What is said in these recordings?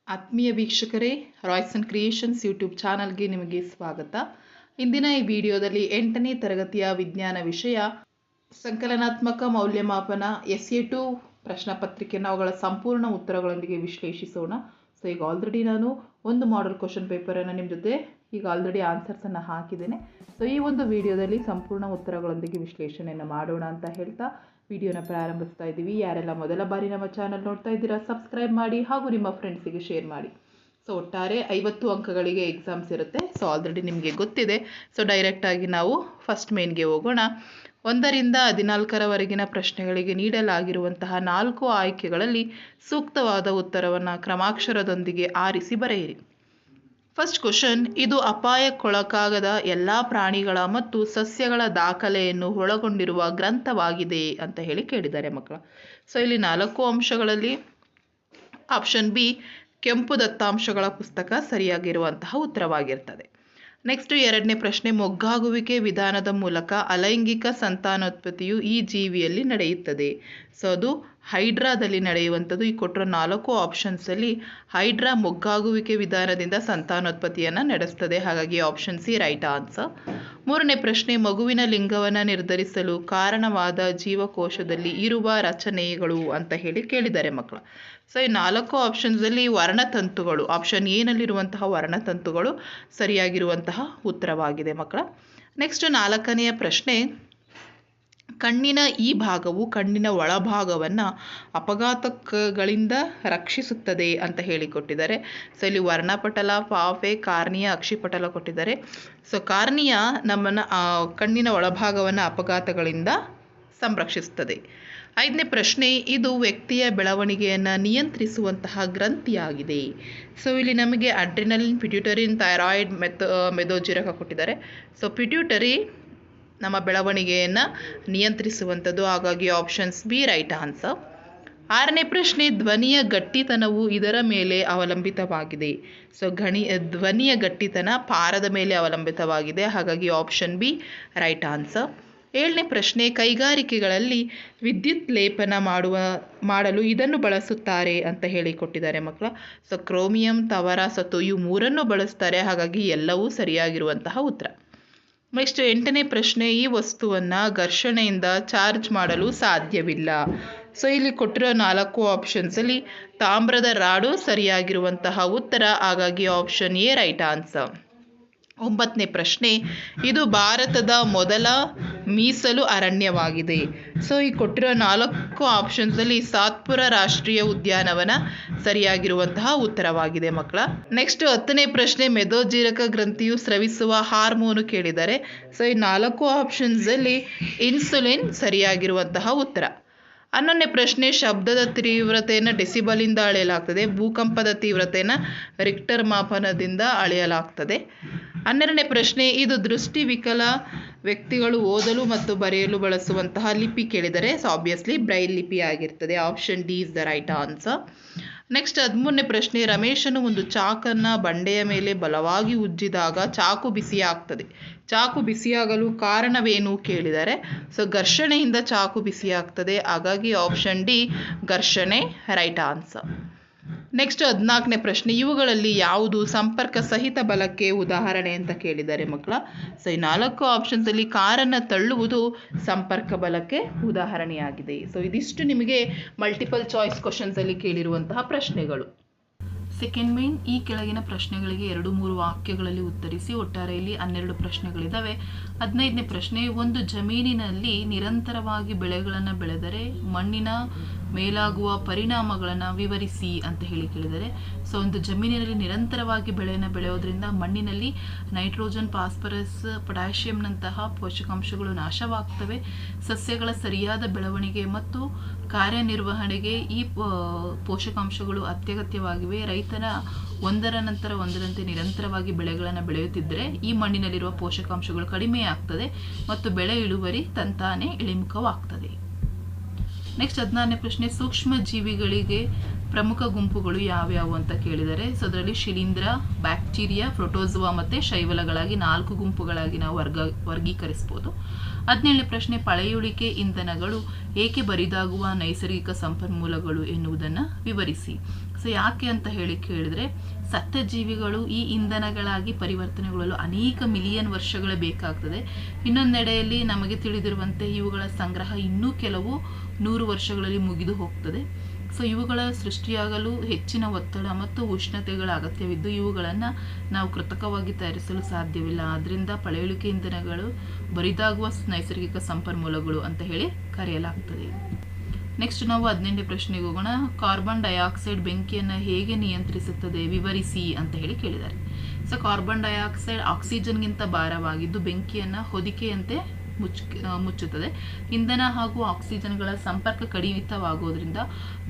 ಆತ್ಮೀಯ ವೀಕ್ಷಕರೇ, Royce and creations YouTube ಚಾನಲ್ಗೆ ನಿಮಗೆ ಸ್ವಾಗತ. ಇಂದಿನ ಈ ವಿಡಿಯೋದಲ್ಲಿ 8ನೇ ತರಗತಿಯ ವಿಜ್ಞಾನ ವಿಷಯ ಸಂಕಲನಾತ್ಮಕ ಮೌಲ್ಯಮಾಪನ SA2 ಪ್ರಶ್ನೆ ಪತ್ರಿಕೆಯನ್ನು ಅವುಗಳ ಸಂಪೂರ್ಣ ಉತ್ತರಗಳೊಂದಿಗೆ ವಿಶ್ಲೇಷಿಸೋಣ. ಸೊ ಈಗ ಆಲ್ರೆಡಿ ನಾನು ಒಂದು ಮಾಡೆಲ್ ಕ್ವಶನ್ ಪೇಪರನ್ನು ನಿಮ್ಮ ಜೊತೆ ಈಗ ಆಲ್ರೆಡಿ ಆನ್ಸರ್ಸನ್ನು ಹಾಕಿದ್ದೇನೆ. ಸೊ ಈ ಒಂದು ವಿಡಿಯೋದಲ್ಲಿ ಸಂಪೂರ್ಣ ಉತ್ತರಗಳೊಂದಿಗೆ ವಿಶ್ಲೇಷಣೆಯನ್ನು ಮಾಡೋಣ ಅಂತ ಹೇಳ್ತಾ ವಿಡಿಯೋನ ಪ್ರಾರಂಭಿಸ್ತಾ ಇದ್ದೀವಿ. ಯಾರೆಲ್ಲ ಮೊದಲ ಬಾರಿ ನಮ್ಮ ಚಾನಲ್ ನೋಡ್ತಾ ಇದ್ದೀರಾ ಸಬ್ಸ್ಕ್ರೈಬ್ ಮಾಡಿ ಹಾಗೂ ನಿಮ್ಮ ಫ್ರೆಂಡ್ಸಿಗೆ ಶೇರ್ ಮಾಡಿ. ಸೊ ಒಟ್ಟಾರೆ 50 ಅಂಕಗಳಿಗೆ ಎಕ್ಸಾಮ್ಸ್ ಇರುತ್ತೆ. ಸೊ ಆಲ್ರೆಡಿ ನಿಮಗೆ ಗೊತ್ತಿದೆ. ಸೊ ಡೈರೆಕ್ಟಾಗಿ ನಾವು ಫಸ್ಟ್ ಮೇನ್ಗೆ ಹೋಗೋಣ. 1ರಿಂದ 14ರವರೆಗಿನ ಪ್ರಶ್ನೆಗಳಿಗೆ ನೀಡಲಾಗಿರುವಂತಹ 4 ಆಯ್ಕೆಗಳಲ್ಲಿ ಸೂಕ್ತವಾದ ಉತ್ತರವನ್ನು ಕ್ರಮಾಕ್ಷರದೊಂದಿಗೆ ಆರಿಸಿ ಬರೆಯಿರಿ. ಫಸ್ಟ್ ಕ್ವಶನ್, ಇದು ಅಪಾಯಕ್ಕೊಳಗಾಗದ ಎಲ್ಲ ಪ್ರಾಣಿಗಳ ಮತ್ತು ಸಸ್ಯಗಳ ದಾಖಲೆಯನ್ನು ಒಳಗೊಂಡಿರುವ ಗ್ರಂಥವಾಗಿದೆ ಅಂತ ಹೇಳಿ ಕೇಳಿದ್ದಾರೆ ಮಕ್ಕಳು. ಸೊ ಇಲ್ಲಿ 4 ಅಂಶಗಳಲ್ಲಿ ಆಪ್ಷನ್ ಬಿ ಕೆಂಪು ದತ್ತಾಂಶಗಳ ಪುಸ್ತಕ ಸರಿಯಾಗಿರುವಂತಹ ಉತ್ತರವಾಗಿರ್ತದೆ. ನೆಕ್ಸ್ಟ್ 2ನೇ ಪ್ರಶ್ನೆ, ಮೊಗ್ಗಾಗುವಿಕೆ ವಿಧಾನದ ಮೂಲಕ ಅಲೈಂಗಿಕ ಸಂತಾನೋತ್ಪತ್ತಿಯು ಈ ಜೀವಿಯಲ್ಲಿ ನಡೆಯುತ್ತದೆ. ಸೊ ಅದು ಹೈಡ್ರಾದಲ್ಲಿ ನಡೆಯುವಂಥದ್ದು. ಈ ಕೊಟ್ಟಿರೋ 4 ಆಪ್ಷನ್ಸಲ್ಲಿ ಹೈಡ್ರಾ ಮೊಗ್ಗಾಗುವಿಕೆ ವಿಧಾನದಿಂದ ಸಂತಾನೋತ್ಪತ್ತಿಯನ್ನು ನಡೆಸ್ತದೆ. ಹಾಗಾಗಿ ಆಪ್ಷನ್ ಸಿ ರೈಟ್ ಆನ್ಸರ್. 3ನೇ ಪ್ರಶ್ನೆ, ಮಗುವಿನ ಲಿಂಗವನ್ನು ನಿರ್ಧರಿಸಲು ಕಾರಣವಾದ ಜೀವಕೋಶದಲ್ಲಿ ಇರುವ ರಚನೆಗಳು ಅಂತ ಹೇಳಿ ಕೇಳಿದ್ದಾರೆ ಮಕ್ಕಳು. ಸೊ ಈ 4 ಆಪ್ಷನ್ಸಲ್ಲಿ ವರ್ಣತಂತುಗಳು, ಆಪ್ಷನ್ ಎನಲ್ಲಿರುವಂತಹ ವರ್ಣತಂತುಗಳು ಸರಿಯಾಗಿರುವಂತಹ ಉತ್ತರವಾಗಿದೆ ಮಕ್ಕಳ. ನೆಕ್ಸ್ಟ್ 4ನೆಯ ಪ್ರಶ್ನೆ, ಕಣ್ಣಿನ ಈ ಭಾಗವು ಕಣ್ಣಿನ ಒಳಭಾಗವನ್ನು ಅಪಘಾತಗಳಿಂದ ರಕ್ಷಿಸುತ್ತದೆ ಅಂತ ಹೇಳಿಕೊಟ್ಟಿದ್ದಾರೆ. ಸೊ ಇಲ್ಲಿ ವರ್ಣಪಟಲ, ಪಾಫೆ, ಕಾರ್ನಿಯ, ಅಕ್ಷಿಪಟಲ ಕೊಟ್ಟಿದ್ದಾರೆ. ಸೊ ಕಾರ್ನಿಯ ನಮ್ಮನ್ನು ಕಣ್ಣಿನ ಒಳಭಾಗವನ್ನು ಅಪಘಾತಗಳಿಂದ ಸಂರಕ್ಷಿಸುತ್ತದೆ. 5ನೇ ಪ್ರಶ್ನೆ, ಇದು ವ್ಯಕ್ತಿಯ ಬೆಳವಣಿಗೆಯನ್ನು ನಿಯಂತ್ರಿಸುವಂತಹ ಗ್ರಂಥಿಯಾಗಿದೆ. ಸೊ ಇಲ್ಲಿ ನಮಗೆ ಅಡ್ರಿನಲಿನ್, ಪಿಟ್ಯೂಟರಿನ್, ಥೈರಾಯ್ಡ್, ಮೆದೋಜಿರಕ ಕೊಟ್ಟಿದ್ದಾರೆ. ಸೊ ಪಿಟ್ಯೂಟರಿ ನಮ್ಮ ಬೆಳವಣಿಗೆಯನ್ನು ನಿಯಂತ್ರಿಸುವಂಥದ್ದು. ಹಾಗಾಗಿ ಆಪ್ಷನ್ಸ್ ಬಿ ರೈಟ್ ಆನ್ಸರ್. 6ನೇ ಪ್ರಶ್ನೆ, ಧ್ವನಿಯ ಗಟ್ಟಿತನವು ಇದರ ಮೇಲೆ ಅವಲಂಬಿತವಾಗಿದೆ. ಸೊ ಧ್ವನಿಯ ಗಟ್ಟಿತನ ಪಾರದ ಮೇಲೆ ಅವಲಂಬಿತವಾಗಿದೆ. ಹಾಗಾಗಿ ಆಪ್ಷನ್ ಬಿ ರೈಟ್ ಆನ್ಸರ್. 7ನೇ ಪ್ರಶ್ನೆ, ಕೈಗಾರಿಕೆಗಳಲ್ಲಿ ವಿದ್ಯುತ್ ಲೇಪನ ಮಾಡಲು ಇದನ್ನು ಬಳಸುತ್ತಾರೆ ಅಂತ ಹೇಳಿಕೊಟ್ಟಿದ್ದಾರೆ ಮಕ್ಕಳ. ಸೊ ಕ್ರೋಮಿಯಂ, ತವರ, ಸತು ಇವು 3 ಬಳಸ್ತಾರೆ. ಹಾಗಾಗಿ ಎಲ್ಲವೂ ಸರಿಯಾಗಿರುವಂತಹ ಉತ್ತರ. ನೆಕ್ಸ್ಟ್ 8ನೇ ಪ್ರಶ್ನೆ, ಈ ವಸ್ತುವನ್ನು ಘರ್ಷಣೆಯಿಂದ ಚಾರ್ಜ್ ಮಾಡಲು ಸಾಧ್ಯವಿಲ್ಲ. ಸೊ ಇಲ್ಲಿ ಕೊಟ್ಟಿರೋ 4 ಆಪ್ಷನ್ಸಲ್ಲಿ ತಾಮ್ರದ ರಾಡು ಸರಿಯಾಗಿರುವಂತಹ ಉತ್ತರ. ಹಾಗಾಗಿ ಆಪ್ಷನ್ ಎ ರೈಟ್ ಆನ್ಸರ್. 9ನೇ ಪ್ರಶ್ನೆ, ಇದು ಭಾರತದ ಮೊದಲ ಮೀಸಲು ಅರಣ್ಯವಾಗಿದೆ. ಸೊ ಈ ಕೊಟ್ಟಿರೋ 4 ಆಪ್ಷನ್ಸಲ್ಲಿ ಸಾತ್ಪುರ ರಾಷ್ಟ್ರೀಯ ಉದ್ಯಾನವನ ಸರಿಯಾಗಿರುವಂತಹ ಉತ್ತರವಾಗಿದೆ ಮಕ್ಕಳ. ನೆಕ್ಸ್ಟ್ 10ನೇ ಪ್ರಶ್ನೆ, ಮೆದೋಜೀರಕ ಗ್ರಂಥಿಯು ಸ್ರವಿಸುವ ಹಾರ್ಮೋನು ಕೇಳಿದ್ದಾರೆ. ಸೊ ಈ 4 ಆಪ್ಷನ್ಸಲ್ಲಿ ಇನ್ಸುಲಿನ್ ಸರಿಯಾಗಿರುವಂತಹ ಉತ್ತರ. 11ನೇ ಪ್ರಶ್ನೆ, ಶಬ್ದದ ತೀವ್ರತೆಯನ್ನು ಡೆಸಿಬಲಿಂದ ಅಳೆಯಲಾಗ್ತದೆ. ಭೂಕಂಪದ ತೀವ್ರತೆಯನ್ನು ರಿಕ್ಟರ್ ಮಾಪನದಿಂದ ಅಳೆಯಲಾಗ್ತದೆ. 12ನೇ ಪ್ರಶ್ನೆ, ಇದು ದೃಷ್ಟಿವಿಕಲ ವ್ಯಕ್ತಿಗಳು ಓದಲು ಮತ್ತು ಬರೆಯಲು ಬಳಸುವಂತಹ ಲಿಪಿ ಕೇಳಿದರೆ. ಸೊ ಆಬ್ವಿಯಸ್ಲಿ ಬ್ರೈಲ್ ಲಿಪಿ ಆಗಿರ್ತದೆ. Option D is the right answer. Next 13ನೇ ಪ್ರಶ್ನೆ, ರಮೇಶನು ಒಂದು ಚಾಕನ್ನು ಬಂಡೆಯ ಮೇಲೆ ಬಲವಾಗಿ ಉಜ್ಜಿದಾಗ ಚಾಕು ಬಿಸಿಯಾಗ್ತದೆ. ಚಾಕು ಬಿಸಿಯಾಗಲು ಕಾರಣವೇನು ಕೇಳಿದ್ದಾರೆ. ಸೊ ಘರ್ಷಣೆಯಿಂದ ಚಾಕು ಬಿಸಿಯಾಗ್ತದೆ. ಹಾಗಾಗಿ ಆಪ್ಷನ್ ಡಿ ಘರ್ಷಣೆ ರೈಟ್ ಆನ್ಸರ್. ನೆಕ್ಸ್ಟ್ 14ನೇ ಪ್ರಶ್ನೆ, ಇವುಗಳಲ್ಲಿ ಯಾವುದು ಸಂಪರ್ಕ ಸಹಿತ ಬಲಕ್ಕೆ ಉದಾಹರಣೆ ಅಂತ ಕೇಳಿದ್ದಾರೆ ಮಕ್ಕಳ. ಸೊ ಈ 4 ಆಪ್ಷನ್ಸಲ್ಲಿ ಕಾರನ್ನು ತಳ್ಳುವುದು ಸಂಪರ್ಕ ಬಲಕ್ಕೆ ಉದಾಹರಣೆಯಾಗಿದೆ. ಸೊ ಇದಿಷ್ಟು ನಿಮಗೆ ಮಲ್ಟಿಪಲ್ ಚಾಯ್ಸ್ ಕ್ವಶನ್ಸಲ್ಲಿ ಕೇಳಿರುವಂತಹ ಪ್ರಶ್ನೆಗಳು. ಸೆಕೆಂಡ್ ಮೇನ್, ಈ ಕೆಳಗಿನ ಪ್ರಶ್ನೆಗಳಿಗೆ 2-3 ವಾಕ್ಯಗಳಲ್ಲಿ ಉತ್ತರಿಸಿ. ಒಟ್ಟಾರೆಯಲ್ಲಿ 12 ಪ್ರಶ್ನೆಗಳಿದ್ದಾವೆ. 15ನೇ ಪ್ರಶ್ನೆ, ಒಂದು ಜಮೀನಿನಲ್ಲಿ ನಿರಂತರವಾಗಿ ಬೆಳೆಗಳನ್ನು ಬೆಳೆದರೆ ಮಣ್ಣಿನ ಮೇಲಾಗುವ ಪರಿಣಾಮಗಳನ್ನು ವಿವರಿಸಿ ಅಂತ ಹೇಳಿ ಕೇಳಿದರೆ. ಸೊ ಒಂದು ಜಮೀನಿನಲ್ಲಿ ನಿರಂತರವಾಗಿ ಬೆಳೆಯನ್ನು ಬೆಳೆಯೋದ್ರಿಂದ ಮಣ್ಣಿನಲ್ಲಿ ನೈಟ್ರೋಜನ್, ಫಾಸ್ಫರಸ್, ಪೊಟ್ಯಾಷಿಯಂನಂತಹ ಪೋಷಕಾಂಶಗಳು ನಾಶವಾಗ್ತವೆ. ಸಸ್ಯಗಳ ಸರಿಯಾದ ಬೆಳವಣಿಗೆ ಮತ್ತು ಕಾರ್ಯನಿರ್ವಹಣೆಗೆ ಈ ಪೋಷಕಾಂಶಗಳು ಅತ್ಯಗತ್ಯವಾಗಿವೆ. ರೈತನ ಒಂದರ ನಂತರ ಒಂದರಂತೆ ನಿರಂತರವಾಗಿ ಬೆಳೆಗಳನ್ನು ಬೆಳೆಯುತ್ತಿದ್ದರೆ ಈ ಮಣ್ಣಿನಲ್ಲಿರುವ ಪೋಷಕಾಂಶಗಳು ಕಡಿಮೆ ಆಗ್ತದೆ ಮತ್ತು ಬೆಳೆ ಇಳುವರಿ ತಂತಾನೇ ಇಳಿಮುಖವಾಗ್ತದೆ. ನೆಕ್ಸ್ಟ್ 16ನೇ ಪ್ರಶ್ನೆ, ಸೂಕ್ಷ್ಮ ಜೀವಿಗಳಿಗೆ ಪ್ರಮುಖ ಗುಂಪುಗಳು ಯಾವ್ಯಾವು ಅಂತ ಕೇಳಿದರೆ. ಸೊ ಅದರಲ್ಲಿ ಶಿಲೀಂಧ್ರ, ಬ್ಯಾಕ್ಟೀರಿಯಾ, ಪ್ರೋಟೋಜೋವಾ ಮತ್ತು ಶೈವಲಗಳಾಗಿ 4 ಗುಂಪುಗಳಾಗಿ ನಾವು ವರ್ಗೀಕರಿಸ್ಬೋದು. 17ನೇ ಪ್ರಶ್ನೆ, ಪಳೆಯುಳಿಕೆ ಇಂಧನಗಳು ಏಕೆ ಬರಿದಾಗುವ ನೈಸರ್ಗಿಕ ಸಂಪನ್ಮೂಲಗಳು ಎನ್ನುವುದನ್ನು ವಿವರಿಸಿ. ಸೊ ಯಾಕೆ ಅಂತ ಕೇಳಿದರೆ ಸತ್ಯಜೀವಿಗಳು ಈ ಇಂಧನಗಳಾಗಿ ಪರಿವರ್ತನೆಗೊಳ್ಳಲು ಅನೇಕ ಮಿಲಿಯನ್ ವರ್ಷಗಳೇ ಬೇಕಾಗ್ತದೆ. ಇನ್ನೊಂದೆಡೆಯಲ್ಲಿ ನಮಗೆ ತಿಳಿದಿರುವಂತೆ ಇವುಗಳ ಸಂಗ್ರಹ ಇನ್ನೂ ಕೆಲವು 100 ವರ್ಷಗಳಲ್ಲಿ ಮುಗಿದು ಹೋಗ್ತದೆ. ಸೊ ಇವುಗಳ ಸೃಷ್ಟಿಯಾಗಲು ಹೆಚ್ಚಿನ ಒತ್ತಡ ಮತ್ತು ಉಷ್ಣತೆಗಳ ಅಗತ್ಯವಿದ್ದು ಇವುಗಳನ್ನು ನಾವು ಕೃತಕವಾಗಿ ತಯಾರಿಸಲು ಸಾಧ್ಯವಿಲ್ಲ. ಆದ್ದರಿಂದ ಪಳೆಯುಳಿಕೆ ಇಂಧನಗಳು ಬರಿದಾಗುವ ನೈಸರ್ಗಿಕ ಸಂಪನ್ಮೂಲಗಳು ಅಂತ ಕರೆಯಲಾಗ್ತದೆ. ನೆಕ್ಸ್ಟ್ ನಾವು 18ನೇ ಪ್ರಶ್ನೆಗೆ ಹೋಗೋಣ. ಕಾರ್ಬನ್ ಡೈಆಕ್ಸೈಡ್ ಬೆಂಕಿಯನ್ನು ಹೇಗೆ ನಿಯಂತ್ರಿಸುತ್ತದೆ ವಿವರಿಸಿ ಅಂತ ಕೇಳಿದ್ದಾರೆ. ಸೊ ಕಾರ್ಬನ್ ಡೈಆಕ್ಸೈಡ್ ಆಕ್ಸಿಜನ್ಗಿಂತ ಭಾರವಾಗಿದ್ದು ಬೆಂಕಿಯನ್ನು ಹೊದಿಕೆಯಂತೆ ಮುಚ್ಚುತ್ತದೆ. ಇಂಧನ ಹಾಗೂ ಆಕ್ಸಿಜನ್ಗಳ ಸಂಪರ್ಕ ಕಡಿತವಾಗುವುದರಿಂದ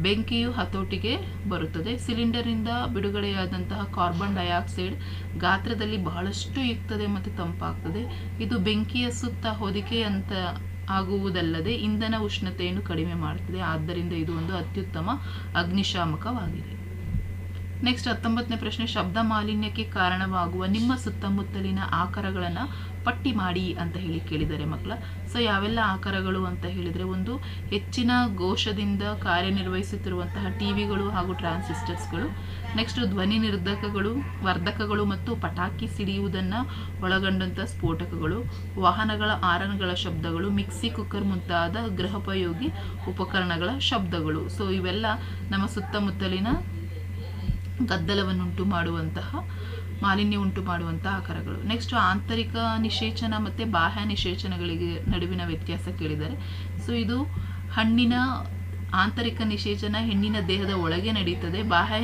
ಬೆಂಕಿಯು ಹತೋಟಿಗೆ ಬರುತ್ತದೆ. ಸಿಲಿಂಡರ್ನಿಂದ ಬಿಡುಗಡೆಯಾದಂತಹ ಕಾರ್ಬನ್ ಡೈಆಕ್ಸೈಡ್ ಗಾತ್ರದಲ್ಲಿ ಬಹಳಷ್ಟು ಇರ್ತದೆ ಮತ್ತು ತಂಪಾಗ್ತದೆ. ಇದು ಬೆಂಕಿಯ ಸುತ್ತ ಹೊದಿಕೆಯಂತ ಆಗುವುದಲ್ಲದೆ ಇಂಧನ ಉಷ್ಣತೆಯನ್ನು ಕಡಿಮೆ ಮಾಡುತ್ತದೆ. ಆದ್ದರಿಂದ ಇದು ಒಂದು ಅತ್ಯುತ್ತಮ ಅಗ್ನಿಶಾಮಕವಾಗಿದೆ. ನೆಕ್ಸ್ಟ್ 19ನೇ ಪ್ರಶ್ನೆ. ಶಬ್ದ ಮಾಲಿನ್ಯಕ್ಕೆ ಕಾರಣವಾಗುವ ನಿಮ್ಮ ಸುತ್ತಮುತ್ತಲಿನ ಆಕಾರಗಳನ್ನು ಪಟ್ಟಿ ಮಾಡಿ ಅಂತ ಕೇಳಿದ್ದಾರೆ ಮಕ್ಕಳ. ಸೊ ಯಾವೆಲ್ಲ ಆಕಾರಗಳು ಅಂತ ಹೇಳಿದರೆ, ಒಂದು ಹೆಚ್ಚಿನ ಘೋಷದಿಂದ ಕಾರ್ಯನಿರ್ವಹಿಸುತ್ತಿರುವಂತಹ ಟಿವಿಗಳು ಹಾಗೂ ಟ್ರಾನ್ಸಿಸ್ಟರ್ಸ್ಗಳು. ನೆಕ್ಸ್ಟ್ ಧ್ವನಿ ವರ್ಧಕಗಳು ಮತ್ತು ಪಟಾಕಿ ಸಿಡಿಯುವುದನ್ನು ಒಳಗೊಂಡಂಥ ಸ್ಫೋಟಕಗಳು, ವಾಹನಗಳ ಹಾರನ್ಗಳ ಶಬ್ದಗಳು, ಮಿಕ್ಸಿ ಕುಕ್ಕರ್ ಮುಂತಾದ ಗೃಹೋಪಯೋಗಿ ಉಪಕರಣಗಳ ಶಬ್ದಗಳು. ಸೊ ಇವೆಲ್ಲ ನಮ್ಮ ಸುತ್ತಮುತ್ತಲಿನ ಗದ್ದಲವನ್ನುಂಟು ಮಾಡುವಂತಹ ಮಾಲಿನ್ಯ ಉಂಟು ಮಾಡುವಂತಹ ಆಕಾರಗಳು. ನೆಕ್ಸ್ಟ್ ಆಂತರಿಕ ನಿಷೇಚನ ಮತ್ತು ಬಾಹ್ಯ ನಿಷೇಚನಗಳಿಗೆ ನಡುವಿನ ವ್ಯತ್ಯಾಸ ಕೇಳಿದ್ದಾರೆ. ಸೊ ಇದು ಹಣ್ಣಿನ ಆಂತರಿಕ ನಿಷೇಚನ ಹೆಣ್ಣಿನ ದೇಹದ ಒಳಗೆ ನಡೀತದೆ, ಬಾಹ್ಯ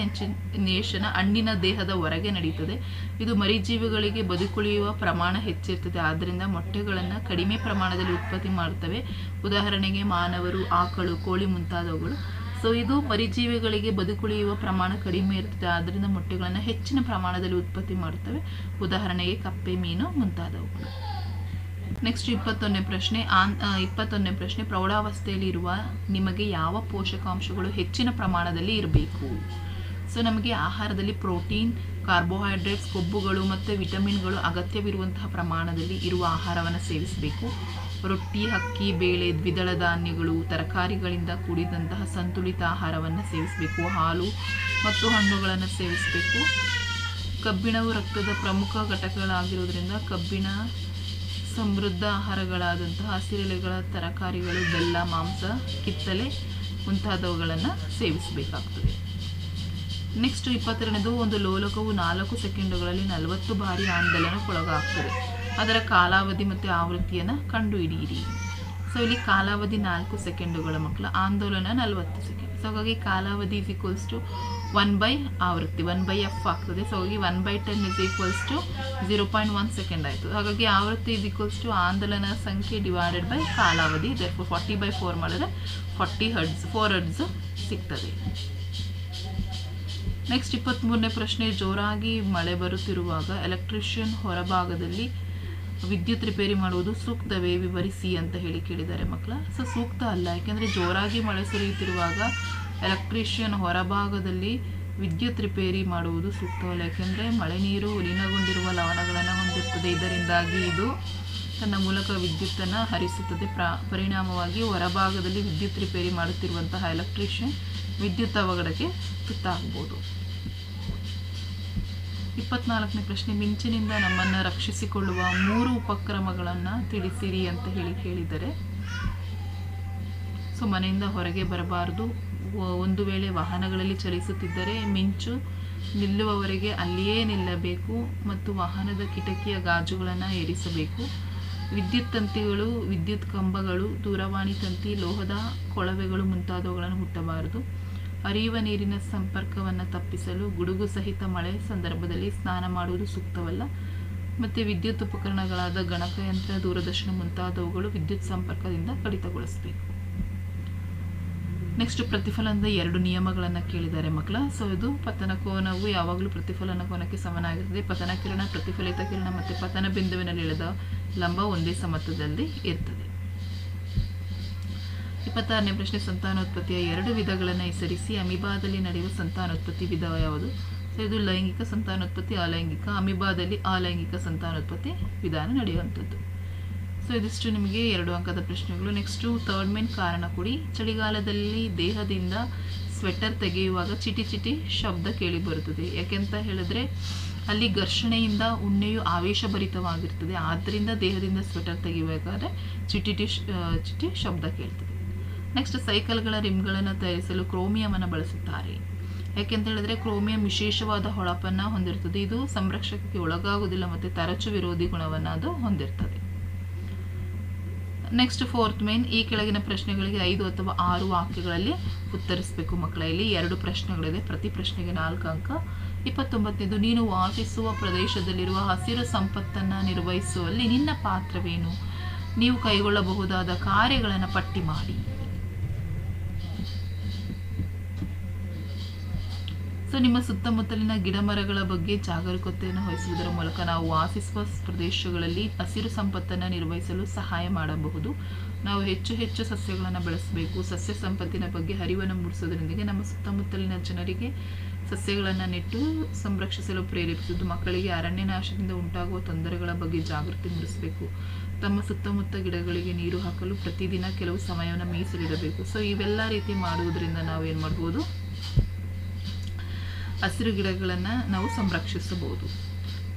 ನಿಷೇಚನ ಹಣ್ಣಿನ ದೇಹದ ಹೊರಗೆ ನಡೀತದೆ. ಇದು ಮರಿಜೀವಿಗಳಿಗೆ ಬದುಕುಳಿಯುವ ಪ್ರಮಾಣ ಹೆಚ್ಚಿರ್ತದೆ, ಆದ್ದರಿಂದ ಮೊಟ್ಟೆಗಳನ್ನು ಕಡಿಮೆ ಪ್ರಮಾಣದಲ್ಲಿ ಉತ್ಪತ್ತಿ ಮಾಡ್ತವೆ. ಉದಾಹರಣೆಗೆ ಮಾನವರು, ಆಕಳು, ಕೋಳಿ ಮುಂತಾದವುಗಳು. ಸೊ ಇದು ಮರಿಜೀವಿಗಳಿಗೆ ಬದುಕುಳಿಯುವ ಪ್ರಮಾಣ ಕಡಿಮೆ ಇರ್ತದೆ, ಆದ್ದರಿಂದ ಮೊಟ್ಟೆಗಳನ್ನು ಹೆಚ್ಚಿನ ಪ್ರಮಾಣದಲ್ಲಿ ಉತ್ಪತ್ತಿ ಮಾಡುತ್ತವೆ. ಉದಾಹರಣೆಗೆ ಕಪ್ಪೆ, ಮೀನು ಮುಂತಾದವುಗಳು. ನೆಕ್ಸ್ಟ್ 21ನೇ ಪ್ರಶ್ನೆ. ಪ್ರೌಢಾವಸ್ಥೆಯಲ್ಲಿ ಇರುವ ನಿಮಗೆ ಯಾವ ಪೋಷಕಾಂಶಗಳು ಹೆಚ್ಚಿನ ಪ್ರಮಾಣದಲ್ಲಿ ಇರಬೇಕು? ಸೊ ನಮಗೆ ಆಹಾರದಲ್ಲಿ ಪ್ರೋಟೀನ್, ಕಾರ್ಬೋಹೈಡ್ರೇಟ್ಸ್, ಕೊಬ್ಬುಗಳು ಮತ್ತು ವಿಟಮಿನ್ಗಳು ಅಗತ್ಯವಿರುವಂತಹ ಪ್ರಮಾಣದಲ್ಲಿ ಇರುವ ಆಹಾರವನ್ನು ಸೇವಿಸಬೇಕು. ರೊಟ್ಟಿ, ಅಕ್ಕಿ, ಬೇಳೆ, ದ್ವಿದಳ ಧಾನ್ಯಗಳು, ತರಕಾರಿಗಳಿಂದ ಕೂಡಿದಂತಹ ಸಂತುಲಿತ ಆಹಾರವನ್ನು ಸೇವಿಸಬೇಕು. ಹಾಲು ಮತ್ತು ಹಣ್ಣುಗಳನ್ನು ಸೇವಿಸಬೇಕು. ಕಬ್ಬಿಣವು ರಕ್ತದ ಪ್ರಮುಖ ಘಟಕಗಳಾಗಿರುವುದರಿಂದ ಕಬ್ಬಿಣ ಸಮೃದ್ಧ ಆಹಾರಗಳಾದಂತಹ ಹಸಿರೆಲೆಗಳ ತರಕಾರಿಗಳು, ಬೆಲ್ಲ, ಮಾಂಸ, ಕಿತ್ತಳೆ ಮುಂತಾದವುಗಳನ್ನು ಸೇವಿಸಬೇಕಾಗ್ತದೆ. ನೆಕ್ಸ್ಟ್ 22ನೇದು. ಒಂದು ಲೋಲಕವು 4 ಸೆಕೆಂಡುಗಳಲ್ಲಿ 40 ಬಾರಿ ಆಂದೋಲನಕ್ಕೊಳಗಾಗ್ತದೆ. ಅದರ ಕಾಲಾವಧಿ ಮತ್ತು ಆವೃತ್ತಿಯನ್ನು ಕಂಡುಹಿಡಿಯಿರಿ. ಸೊ ಇಲ್ಲಿ ಕಾಲಾವಧಿ 4 ಸೆಕೆಂಡುಗಳ ಮಕ್ಕಳ, ಆಂದೋಲನ 40 ಸೆಕೆಂಡ್. ಸೊ ಹಾಗಾಗಿ ಕಾಲಾವಧಿ ಇಸ್ ಈಕ್ವಲ್ಸ್ ಟು 1 ಆವೃತ್ತಿ 1/f ಆಗ್ತದೆ. ಸೊ ಹಾಗಾಗಿ 1/10 ಇಸ್ ಈಕ್ವಲ್ಸ್ ಟು 0.1 ಸೆಕೆಂಡ್ ಆಯಿತು. ಹಾಗಾಗಿ ಆವೃತ್ತಿ ಇಸ್ ಈಕ್ವಲ್ಸ್ ಟು ಆಂದೋಲನ ಸಂಖ್ಯೆ ಡಿವೈಡೆಡ್ ಬೈ ಕಾಲಾವಧಿ. 40/4 ಮಾಡಿದ್ರೆ 40 ಹರ್ಟ್ಸ್ 4 ಹರ್ಟ್ಸ್ ಸಿಗ್ತದೆ. ನೆಕ್ಸ್ಟ್ 23ನೇ ಪ್ರಶ್ನೆ. ಜೋರಾಗಿ ಮಳೆ ಬರುತ್ತಿರುವಾಗ ಎಲೆಕ್ಟ್ರಿಷಿಯನ್ ಹೊರಭಾಗದಲ್ಲಿ ವಿದ್ಯುತ್ ರಿಪೇರಿ ಮಾಡುವುದು ಸೂಕ್ತವೇ ವಿವರಿಸಿ ಅಂತ ಕೇಳಿದ್ದಾರೆ ಮಕ್ಕಳ. ಸೊ ಸೂಕ್ತ ಅಲ್ಲ, ಯಾಕೆಂದರೆ ಜೋರಾಗಿ ಮಳೆ ಸುರಿಯುತ್ತಿರುವಾಗ ಎಲೆಕ್ಟ್ರಿಷಿಯನ್ ಹೊರಭಾಗದಲ್ಲಿ ವಿದ್ಯುತ್ ರಿಪೇರಿ ಮಾಡುವುದು ಸೂಕ್ತವಲ್ಲ. ಯಾಕೆಂದರೆ ಮಳೆ ನೀರು ಲೀನಗೊಂಡಿರುವ ಲವಣಗಳನ್ನು ಹೊಂದಿರುತ್ತದೆ. ಇದರಿಂದಾಗಿ ಇದು ತನ್ನ ಮೂಲಕ ವಿದ್ಯುತ್ತನ್ನು ಹರಿಸುತ್ತದೆ. ಪರಿಣಾಮವಾಗಿ ಹೊರಭಾಗದಲ್ಲಿ ವಿದ್ಯುತ್ ರಿಪೇರಿ ಮಾಡುತ್ತಿರುವಂತಹ ಎಲೆಕ್ಟ್ರಿಷಿಯನ್ ವಿದ್ಯುತ್ ಅವಘಡಕ್ಕೆ ತುತ್ತಾಗಬಹುದು. 24ನೇ ಪ್ರಶ್ನೆ. ಮಿಂಚಿನಿಂದ ನಮ್ಮನ್ನು ರಕ್ಷಿಸಿಕೊಳ್ಳುವ 3 ಉಪಕ್ರಮಗಳನ್ನು ತಿಳಿಸಿರಿ ಅಂತ ಕೇಳಿದ್ದಾರೆ. ಸೊ ಮನೆಯಿಂದ ಹೊರಗೆ ಬರಬಾರದು. ಒಂದು ವೇಳೆ ವಾಹನಗಳಲ್ಲಿ ಚಲಿಸುತ್ತಿದ್ದರೆ ಮಿಂಚು ನಿಲ್ಲುವವರೆಗೆ ಅಲ್ಲಿಯೇ ನಿಲ್ಲಬೇಕು ಮತ್ತು ವಾಹನದ ಕಿಟಕಿಯ ಗಾಜುಗಳನ್ನು ಏರಿಸಬೇಕು. ವಿದ್ಯುತ್ ತಂತಿಗಳು, ವಿದ್ಯುತ್ ಕಂಬಗಳು, ದೂರವಾಣಿ ತಂತಿ, ಲೋಹದ ಕೊಳವೆಗಳು ಮುಂತಾದವುಗಳನ್ನು ಮುಟ್ಟಬಾರದು. ಹರಿಯುವ ನೀರಿನ ಸಂಪರ್ಕವನ್ನು ತಪ್ಪಿಸಲು ಗುಡುಗು ಸಹಿತ ಮಳೆ ಸಂದರ್ಭದಲ್ಲಿ ಸ್ನಾನ ಮಾಡುವುದು ಸೂಕ್ತವಲ್ಲ. ಮತ್ತು ವಿದ್ಯುತ್ ಉಪಕರಣಗಳಾದ ಗಣಕಯಂತ್ರ, ದೂರದರ್ಶನ ಮುಂತಾದವುಗಳು ವಿದ್ಯುತ್ ಸಂಪರ್ಕದಿಂದ ಕಡಿತಗೊಳಿಸಬೇಕು. ನೆಕ್ಸ್ಟ್ ಪ್ರತಿಫಲನದ 2 ನಿಯಮಗಳನ್ನು ಕೇಳಿದ್ದಾರೆ ಮಕ್ಕಳ. ಸೊ ಇದು ಪತನ ಕೋನವು ಯಾವಾಗಲೂ ಪ್ರತಿಫಲನ ಕೋನಕ್ಕೆ ಸಮನಾಗಿರ್ತದೆ. ಪತನ ಕಿರಣ, ಪ್ರತಿಫಲಿತ ಕಿರಣ ಮತ್ತು ಪತನ ಬಿಂದುವಿನಲ್ಲಿ ಇಳಿದ ಲಂಬ ಒಂದೇ ಸಮತಲದಲ್ಲಿ ಇರ್ತದೆ. 26ನೇ ಪ್ರಶ್ನೆ. ಸಂತಾನೋತ್ಪತ್ತಿಯ 2 ವಿಧಗಳನ್ನು ಹೆಸರಿಸಿ. ಅಮೀಬಾದಲ್ಲಿ ನಡೆಯುವ ಸಂತಾನೋತ್ಪತ್ತಿ ವಿಧ ಯಾವುದು? ಸೊ ಇದು ಲೈಂಗಿಕ ಸಂತಾನೋತ್ಪತ್ತಿ, ಅಲೈಂಗಿಕ. ಅಮೀಬಾದಲ್ಲಿ ಅಲೈಂಗಿಕ ಸಂತಾನೋತ್ಪತ್ತಿ ವಿಧಾನ ನಡೆಯುವಂಥದ್ದು. ಸೊ ಇದಿಷ್ಟು ನಿಮಗೆ 2 ಅಂಕದ ಪ್ರಶ್ನೆಗಳು. ನೆಕ್ಸ್ಟು ಥರ್ಡ್ ಮೇನ್ ಕಾರಣ ಕೊಡಿ. ಚಳಿಗಾಲದಲ್ಲಿ ದೇಹದಿಂದ ಸ್ವೆಟರ್ ತೆಗೆಯುವಾಗ ಚಿಟಿ ಚಿಟಿ ಶಬ್ದ ಕೇಳಿ ಬರುತ್ತದೆ. ಯಾಕೆಂತ ಹೇಳಿದ್ರೆ ಅಲ್ಲಿ ಘರ್ಷಣೆಯಿಂದ ಉಣ್ಣೆಯು ಆವೇಶಭರಿತವಾಗಿರ್ತದೆ, ಆದ್ದರಿಂದ ದೇಹದಿಂದ ಸ್ವೆಟರ್ ತೆಗೆಯಬೇಕಾದ್ರೆ ಚಿಟಿ ಶಬ್ದ ಕೇಳ್ತದೆ. ನೆಕ್ಸ್ಟ್, ಸೈಕಲ್ಗಳ ರಿಮ್ಗಳನ್ನು ತಯಾರಿಸಲು ಕ್ರೋಮಿಯಮನ್ನು ಬಳಸುತ್ತಾರೆ. ಯಾಕೆಂತ ಹೇಳಿದ್ರೆ ಕ್ರೋಮಿಯಂ ವಿಶೇಷವಾದ ಹೊಳಪನ್ನು ಹೊಂದಿರ್ತದೆ. ಇದು ಸಂರಕ್ಷಕಕ್ಕೆ ಒಳಗಾಗುವುದಿಲ್ಲ ಮತ್ತು ತರಚು ವಿರೋಧಿ ಗುಣವನ್ನು ಅದು ಹೊಂದಿರ್ತದೆ. ನೆಕ್ಸ್ಟ್, ಫೋರ್ತ್ ಮೇನ್, ಈ ಕೆಳಗಿನ ಪ್ರಶ್ನೆಗಳಿಗೆ 5 ಅಥವಾ 6 ವಾಕ್ಯಗಳಲ್ಲಿ ಉತ್ತರಿಸಬೇಕು ಮಕ್ಕಳ. ಇಲ್ಲಿ 2 ಪ್ರಶ್ನೆಗಳಿದೆ, ಪ್ರತಿ ಪ್ರಶ್ನೆಗೆ 4 ಅಂಕ. 29ನೇದು, ನೀನು ವಾಸಿಸುವ ಪ್ರದೇಶದಲ್ಲಿರುವ ಹಸಿರು ಸಂಪತ್ತನ್ನು ನಿರ್ವಹಿಸುವಲ್ಲಿ ನಿನ್ನ ಪಾತ್ರವೇನು? ನೀವು ಕೈಗೊಳ್ಳಬಹುದಾದ ಕಾರ್ಯಗಳನ್ನು ಪಟ್ಟಿ ಮಾಡಿ. ಸೊ ನಿಮ್ಮ ಸುತ್ತಮುತ್ತಲಿನ ಗಿಡಮರಗಳ ಬಗ್ಗೆ ಜಾಗರೂಕತೆಯನ್ನು ವಹಿಸುವುದರ ಮೂಲಕ ನಾವು ವಾಸಿಸುವ ಪ್ರದೇಶಗಳಲ್ಲಿ ಹಸಿರು ಸಂಪತ್ತನ್ನು ನಿರ್ವಹಿಸಲು ಸಹಾಯ ಮಾಡಬಹುದು. ನಾವು ಹೆಚ್ಚು ಹೆಚ್ಚು ಸಸ್ಯಗಳನ್ನು ಬೆಳೆಸಬೇಕು. ಸಸ್ಯ ಸಂಪತ್ತಿನ ಬಗ್ಗೆ ಅರಿವನ್ನು ಮೂಡಿಸೋದ್ರೊಂದಿಗೆ ನಮ್ಮ ಸುತ್ತಮುತ್ತಲಿನ ಜನರಿಗೆ ಸಸ್ಯಗಳನ್ನು ನೆಟ್ಟು ಸಂರಕ್ಷಿಸಲು ಪ್ರೇರೇಪಿಸುವುದು. ಮಕ್ಕಳಿಗೆ ಅರಣ್ಯನಾಶದಿಂದ ಉಂಟಾಗುವ ತೊಂದರೆಗಳ ಬಗ್ಗೆ ಜಾಗೃತಿ ಮೂಡಿಸಬೇಕು. ತಮ್ಮ ಸುತ್ತಮುತ್ತ ಗಿಡಗಳಿಗೆ ನೀರು ಹಾಕಲು ಪ್ರತಿದಿನ ಕೆಲವು ಸಮಯವನ್ನು ಮೀಸಲಿಡಬೇಕು. ಸೊ ಇವೆಲ್ಲ ರೀತಿ ಮಾಡುವುದರಿಂದ ನಾವು ಏನು ಮಾಡ್ಬೋದು, ಹಸಿರು ಗಿಡಗಳನ್ನು ನಾವು ಸಂರಕ್ಷಿಸಬಹುದು.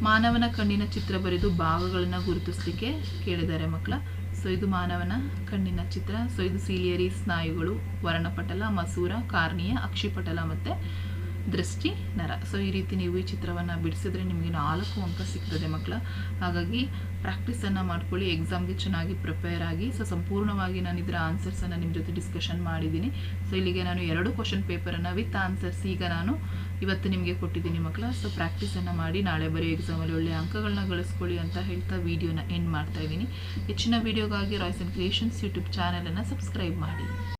ಮಾನವನ ಕಣ್ಣಿನ ಚಿತ್ರ ಬರೆದು ಭಾಗಗಳನ್ನು ಗುರುತಿಸಲಿಕ್ಕೆ ಕೇಳಿದ್ದಾರೆ ಮಕ್ಕಳ. ಸೊ ಇದು ಮಾನವನ ಕಣ್ಣಿನ ಚಿತ್ರ. ಸೊ ಇದು ಸೀಲಿಯರಿ ಸ್ನಾಯುಗಳು, ವರ್ಣಪಟಲ, ಮಸೂರ, ಕಾರ್ನಿಯ, ಅಕ್ಷಿಪಟಲ ಮತ್ತು ದೃಷ್ಟಿ ನರ. ಸೊ ಈ ರೀತಿ ನೀವು ಈ ಚಿತ್ರವನ್ನು ಬಿಡಿಸಿದ್ರೆ ನಿಮಗೆ 4 ಅಂಕ ಸಿಗ್ತದೆ ಮಕ್ಕಳ. ಹಾಗಾಗಿ ಪ್ರಾಕ್ಟೀಸನ್ನು ಮಾಡ್ಕೊಳ್ಳಿ, ಎಕ್ಸಾಮ್ಗೆ ಚೆನ್ನಾಗಿ ಪ್ರಿಪೇರ್ ಆಗಿ. ಸೊ ಸಂಪೂರ್ಣವಾಗಿ ನಾನು ಇದರ ಆನ್ಸರ್ಸನ್ನು ನಿಮ್ಮ ಜೊತೆ ಡಿಸ್ಕಷನ್ ಮಾಡಿದ್ದೀನಿ. ಸೊ ಇಲ್ಲಿಗೆ ನಾನು 2 ಕ್ವಶನ್ ಪೇಪರನ್ನು ವಿತ್ ಆನ್ಸರ್ಸ್ ಈಗ ನಾನು ಇವತ್ತು ನಿಮಗೆ ಕೊಟ್ಟಿದ್ದೀನಿ ಮಕ್ಕಳ. ಸೊ ಪ್ರಾಕ್ಟೀಸನ್ನು ಮಾಡಿ ನಾಳೆ ಬರೆಯೋ ಎಕ್ಸಾಮಲ್ಲಿ ಒಳ್ಳೆಯ ಅಂಕಗಳನ್ನ ಗಳಿಸ್ಕೊಳ್ಳಿ ಅಂತ ಹೇಳ್ತಾ ವಿಡಿಯೋನ ಎಂಡ್ ಮಾಡ್ತಾ ಇದ್ದೀನಿ. ಹೆಚ್ಚಿನ ವಿಡಿಯೋಗಾಗಿ ರಾಯ್ಸ್ ಆ್ಯಂಡ್ ಕ್ರಿಯೇಷನ್ಸ್ ಯೂಟ್ಯೂಬ್ ಚಾನಲನ್ನು ಸಬ್ಸ್ಕ್ರೈಬ್ ಮಾಡಿ.